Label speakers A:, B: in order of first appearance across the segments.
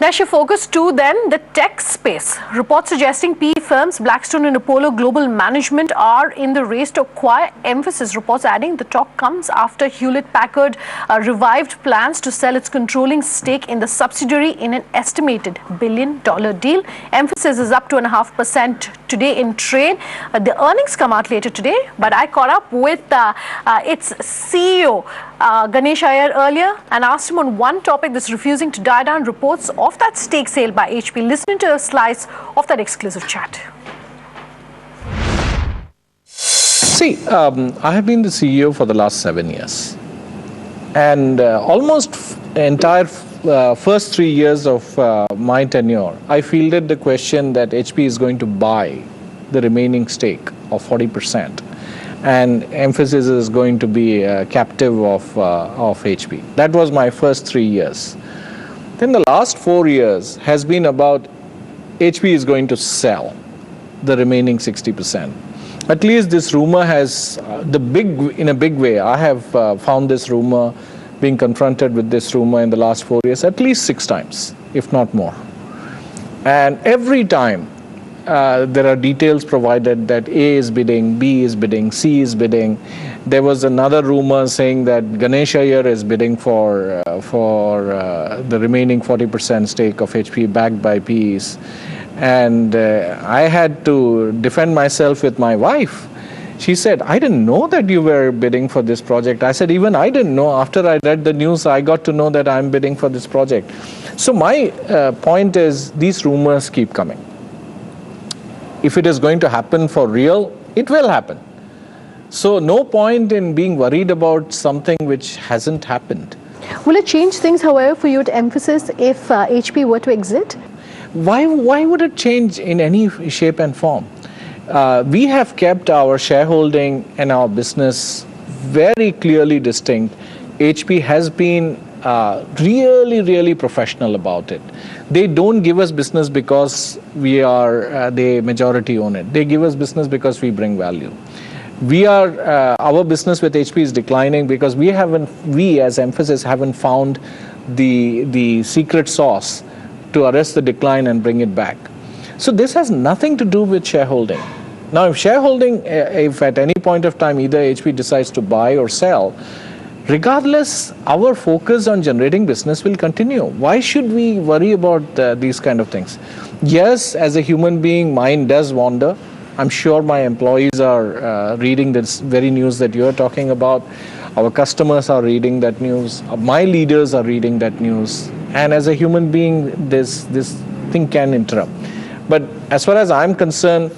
A: Let's shift focus to then the tech space. Reports suggesting PE firms Blackstone and Apollo Global Management are in the race to acquire Mphasis. Reports adding the talk comes after Hewlett-Packard revived plans to sell its controlling stake in the subsidiary in an estimated $1 billion deal. Mphasis is up 2.5% today in trade. The earnings come out later today, but I caught up with its CEO, Ganesh Ayyar, earlier and asked him on one topic that's refusing to die down: reports of that stake sale by HP. Listen to a slice of that exclusive chat.
B: See, I have been the CEO for the last 7 years, and almost entire first 3 years of my tenure, I fielded the question that HP is going to buy the remaining stake of 40%, and Mphasis is going to be captive of HP. That was my first 3 years. Then the last 4 years has been about HP is going to sell the remaining 60%. At least this rumor has in a big way. I have found this rumor, being confronted with this rumor in the last 4 years at least 6 times, if not more. And every time there are details provided that A is bidding, B is bidding, C is bidding. There was another rumor saying that Ganesh Ayyar is bidding for the remaining 40% stake of HP backed by PEs. And I had to defend myself with my wife. She said, "I didn't know that you were bidding for this project." I said, "Even I didn't know. After I read the news, I got to know that I'm bidding for this project." So my point is, these rumors keep coming. If it is going to happen for real, it will happen. So no point in being worried about something which hasn't happened.
A: Will it change things, however, for you at Mphasis if HP were to exit?
B: Why would it change in any shape and form? We have kept our shareholding and our business very clearly distinct. HP has been really professional about it. They don't give us business because we are they majority own it. They give us business because we bring value. Our business with HP is declining because we as Mphasis haven't found the secret sauce to arrest the decline and bring it back. So this has nothing to do with shareholding. Now, if at any point of time either HP decides to buy or sell, regardless, our focus on generating business will continue. Why should we worry about these kind of things? Yes, as a human being, mind does wander. I'm sure my employees are reading this very news that you're talking about. Our customers are reading that news. My leaders are reading that news. And as a human being, this thing can interrupt. But as far as I'm concerned,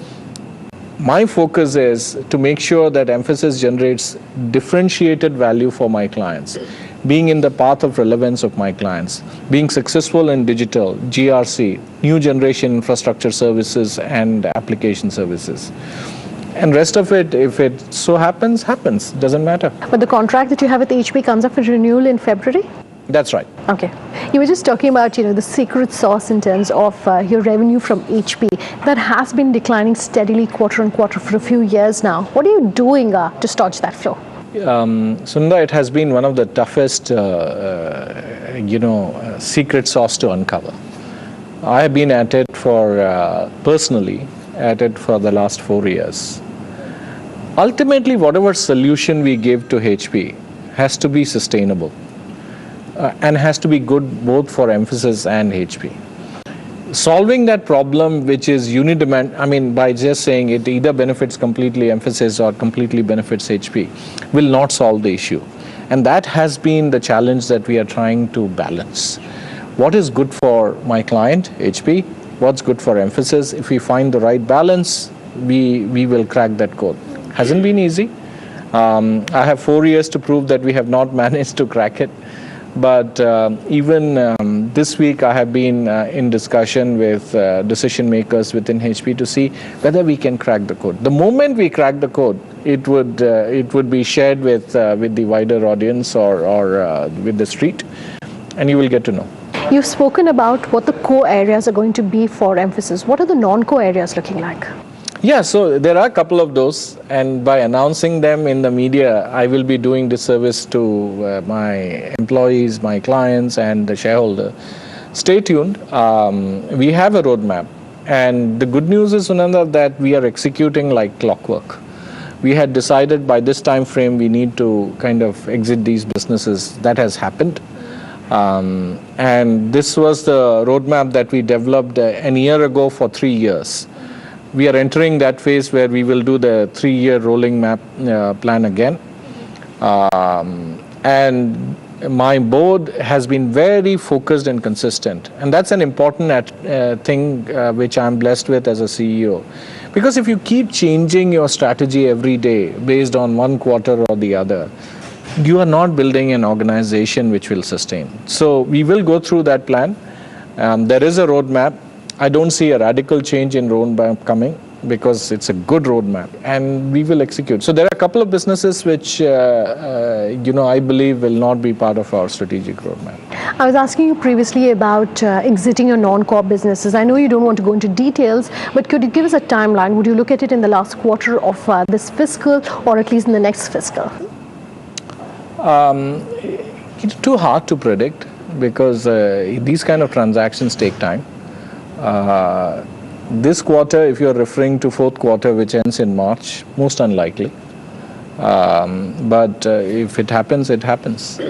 B: my focus is to make sure that Mphasis generates differentiated value for my clients, being in the path of relevance of my clients, being successful in digital, GRC, new generation infrastructure services and application services. And rest of it, if it so happens, doesn't matter.
A: But the contract that you have with HP comes up for renewal in February?
B: That's right.
A: Okay. You were just talking about, the secret sauce in terms of your revenue from HP that has been declining steadily quarter on quarter for a few years now. What are you doing to staunch that flow?
B: Sunda, it has been one of the toughest, secret sauce to uncover. I have been at it personally at it for the last 4 years. Ultimately, whatever solution we give to HP has to be sustainable. And has to be good both for Mphasis and HP. Solving that problem, which is unidimensional, by just saying it either benefits completely Mphasis or completely benefits HP, will not solve the issue. And that has been the challenge that we are trying to balance. What is good for my client, HP? What's good for Mphasis? If we find the right balance, we will crack that code. Hasn't been easy. I have 4 years to prove that we have not managed to crack it. But even this week, I have been in discussion with decision makers within HP to see whether we can crack the code. The moment we crack the code, it would be shared with the wider audience or with the street, and you will get to know.
A: You've spoken about what the core areas are going to be for Mphasis. What are the non-core areas looking like?
B: Yeah, so there are a couple of those, and by announcing them in the media, I will be doing disservice to my employees, my clients, and the shareholder. stay tuned. We have a roadmap. And the good news is, Sunanda, that we are executing like clockwork. We had decided by this time frame we need to kind of exit these businesses. That has happened. And this was the roadmap that we developed a year ago for 3 years. We are entering that phase where we will do the 3-year rolling map plan again. And my board has been very focused and consistent. And that's an important thing which I'm blessed with as a CEO. Because if you keep changing your strategy every day based on one quarter or the other, you are not building an organization which will sustain. So we will go through that plan. There is a roadmap. I don't see a radical change in roadmap coming because it's a good roadmap and we will execute. So there are a couple of businesses which, I believe will not be part of our strategic roadmap.
A: I was asking you previously about exiting your non-core businesses. I know you don't want to go into details, but could you give us a timeline? Would you look at it in the last quarter of this fiscal or at least in the next fiscal?
B: It's too hard to predict because these kind of transactions take time. This quarter, if you're referring to fourth quarter, which ends in March, most unlikely. But if it happens, it happens.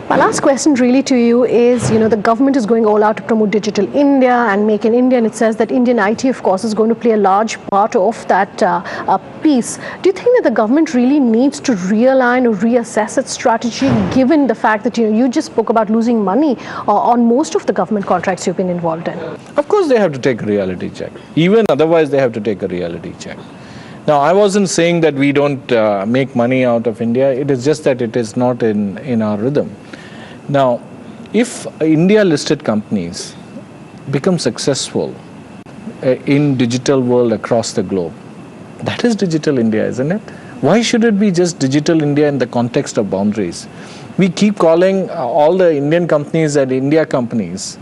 A: My last question really to you is, the government is going all out to promote Digital India and Make in India, and it says that Indian IT, of course, is going to play a large part of that piece. Do you think that the government really needs to realign or reassess its strategy, given the fact that, you just spoke about losing money on most of the government contracts you've been involved in?
B: Of course, they have to take a reality check. Even otherwise, they have to take a reality check. Now, I wasn't saying that we don't make money out of India. It is just that it is not in our rhythm. Now, if India-listed companies become successful in digital world across the globe, that is Digital India, isn't it? Why should it be just Digital India in the context of boundaries? We keep calling all the Indian companies and India companies,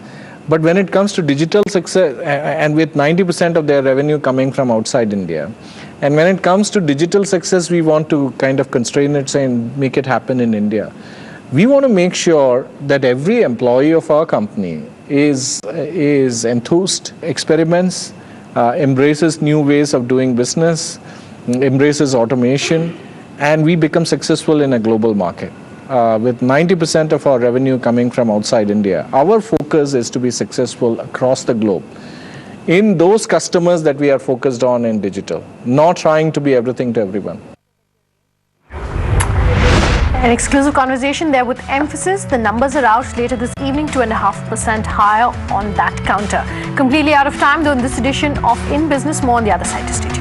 B: but when it comes to digital success, and with 90% of their revenue coming from outside India, and when it comes to digital success, we want to kind of constrain it and make it happen in India. We want to make sure that every employee of our company is enthused, experiments, embraces new ways of doing business, embraces automation, and we become successful in a global market. With 90% of our revenue coming from outside India, our focus is to be successful across the globe in those customers that we are focused on in digital, not trying to be everything to everyone.
A: An exclusive conversation there with Mphasis. The numbers are out later this evening, 2.5% higher on that counter. Completely out of time though in this edition of In Business. More on the other side to stay.